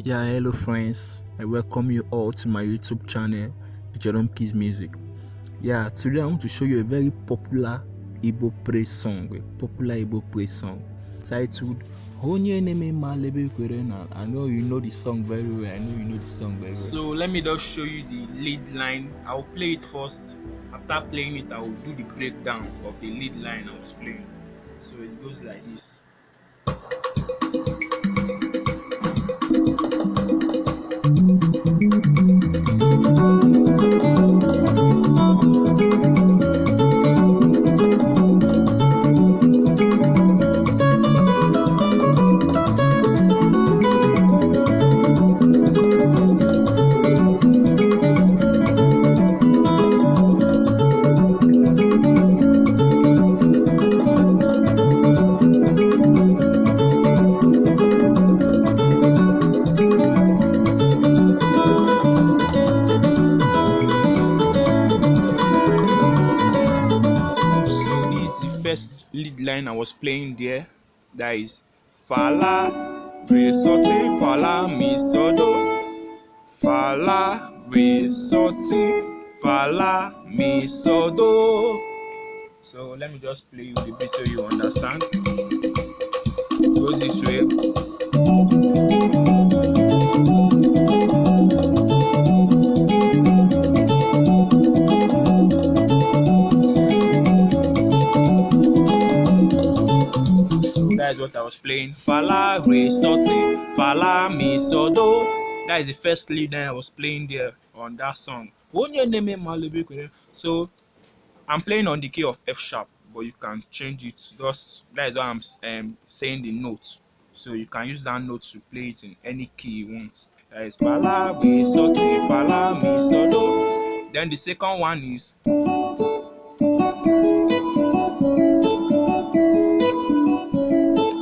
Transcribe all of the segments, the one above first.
Yeah, hello friends. I welcome you all to my YouTube channel, Jerome Keys Music. Yeah, today I want to show you a very popular Igbo praise song, titled Onye Neme Malebe Kwerena. I know you know the song very well. So let me just show you the lead line. I'll play it first. After playing it, I will do the breakdown of the lead line I was playing. So it goes like this. First lead line I was playing there, that is Fala Re Soti Fala Mi Sodo Fala Re Soti Fala Mi Sodo. So let me just play you the beat so you understand. It goes this way. That is what I was playing. Fala Re Soti Fala Mi Sodo. That is the first lead line I was playing there on that song. So I'm playing on the key of F sharp, but you can change it. Just that is why I'm saying the notes. So you can use that note to play it in any key you want. That is Fala Re Soti Fala Mi Sodo. Then the second one is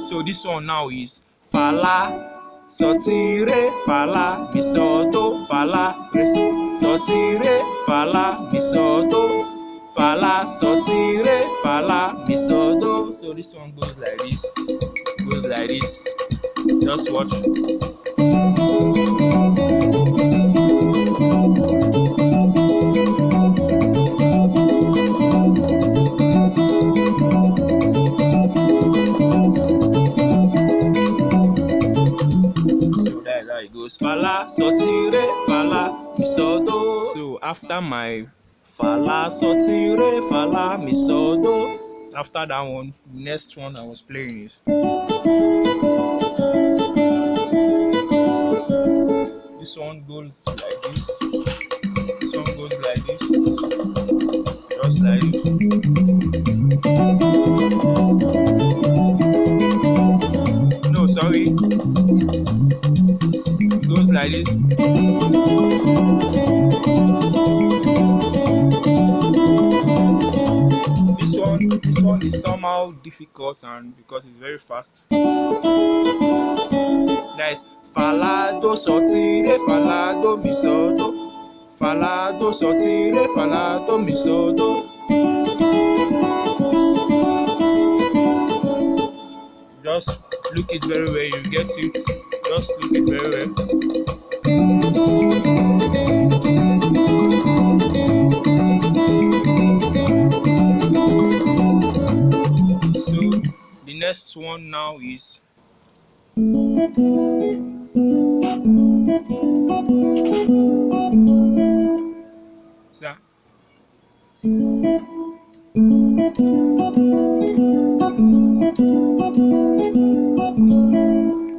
so this one now is Fala Soti Re Fala Mi Sodo Fala Re Soti Re Fala Mi Sodo Fala Soti Re Fala Mi Sodo. So this one goes like this. Just watch. Fala Soti Re Fala Mi Sodo. So after my Fala Soti Re Fala Mi Sodo, after that one, the next one I was playing is this one goes like this. This one goes like this. Just like this. No, sorry. Goes like this. This one is somehow difficult, and because it's very fast. That is Fala Do Soti Re Fala Do Mi Sodo Fala Do Soti Re Fala Do Mi Sodo. Just look it very well, you get it. Just look it very well. So the next one now is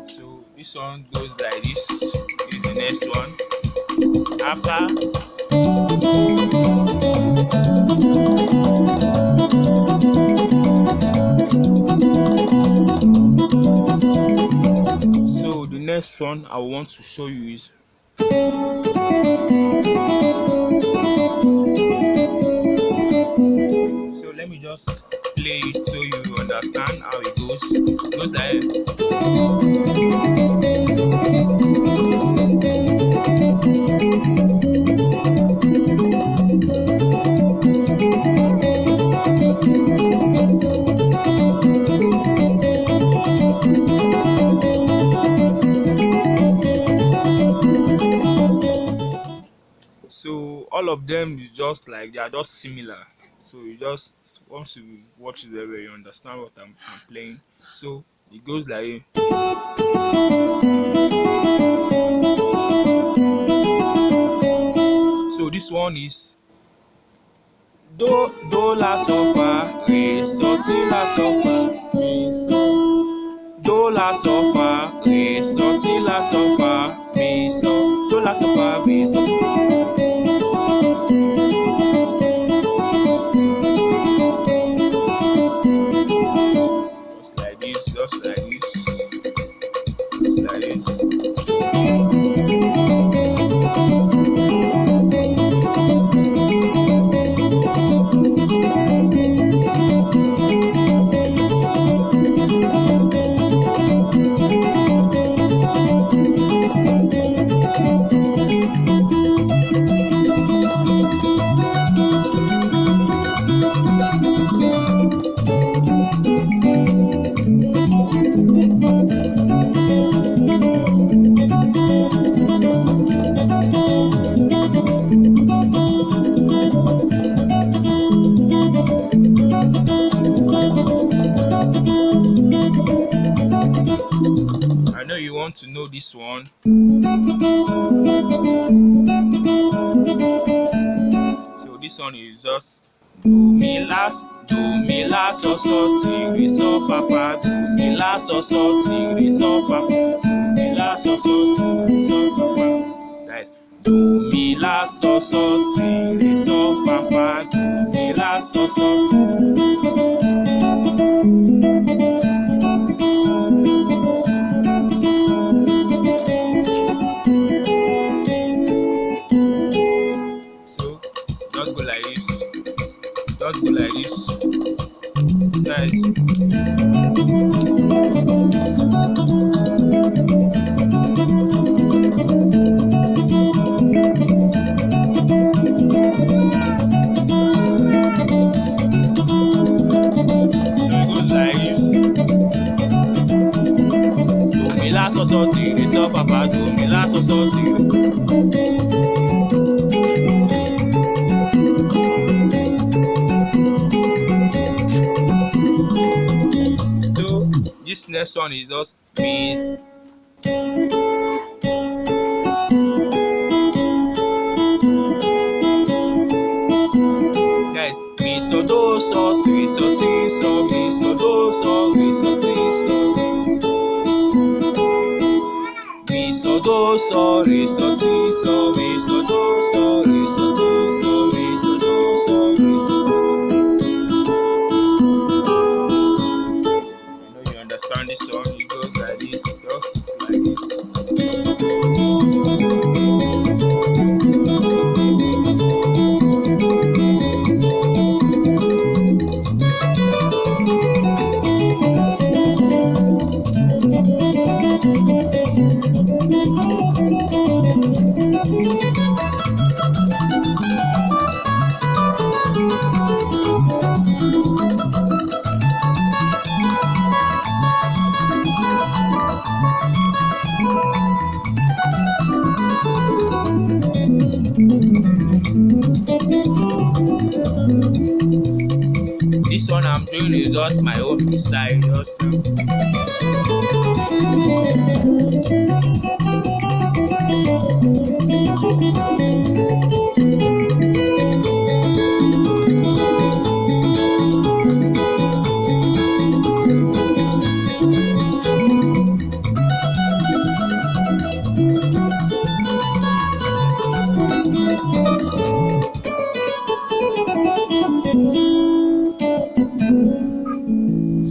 so this one goes like this. This is the next one. After so the next one I want to show you is so let me just play it so you understand how it goes. It goes like all of them is just like they are just similar. So you just once you watch it very well, you understand what I'm playing. So it goes like so this one is do la sol fa re sol ti la sol fa re sol do la sol fa re sol ti la sol fa re sol do la sol fa re sol. Just like this, just like this, just like this. I know you want to know this one. So this one is just do mi la so ti re so fa fa do mi la so ti re so fa fa do mi la so ti re so fa fa. That is do mi la so ti re so fa fa do mi la so. Just go like this. Just go like this. Guys. Do mi la so ti re so fa fa do mi la so ti. This next one is just me. Guys, mi so do so si so ti so mi so do so mi so ti so mi so do so re so ti so mi so do so re so ti so mi so do so re so. Understand this song, it goes like this, just like this. This one I'm doing is just my own freestyle, just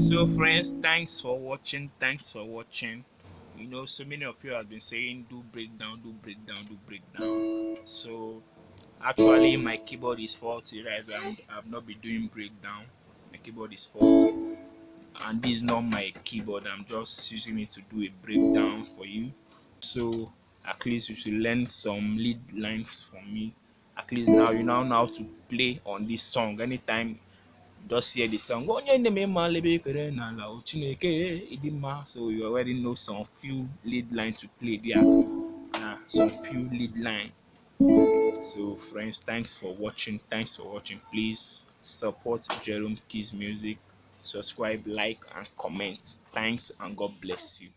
so friends, thanks for watching. You know, so many of you have been saying do breakdown. So actually my keyboard is faulty, right? I've not been doing breakdown. My keyboard is faulty, and this is not my keyboard. I'm just using it to do a breakdown for you. So at least you should learn some lead lines from me. At least now you now know how to play on this song. Anytime just hear the song, so you already know some few lead lines to play there. Some few lead line. So friends, thanks for watching. Please support Jerome Keys Music, subscribe, like and comment. Thanks and God bless you.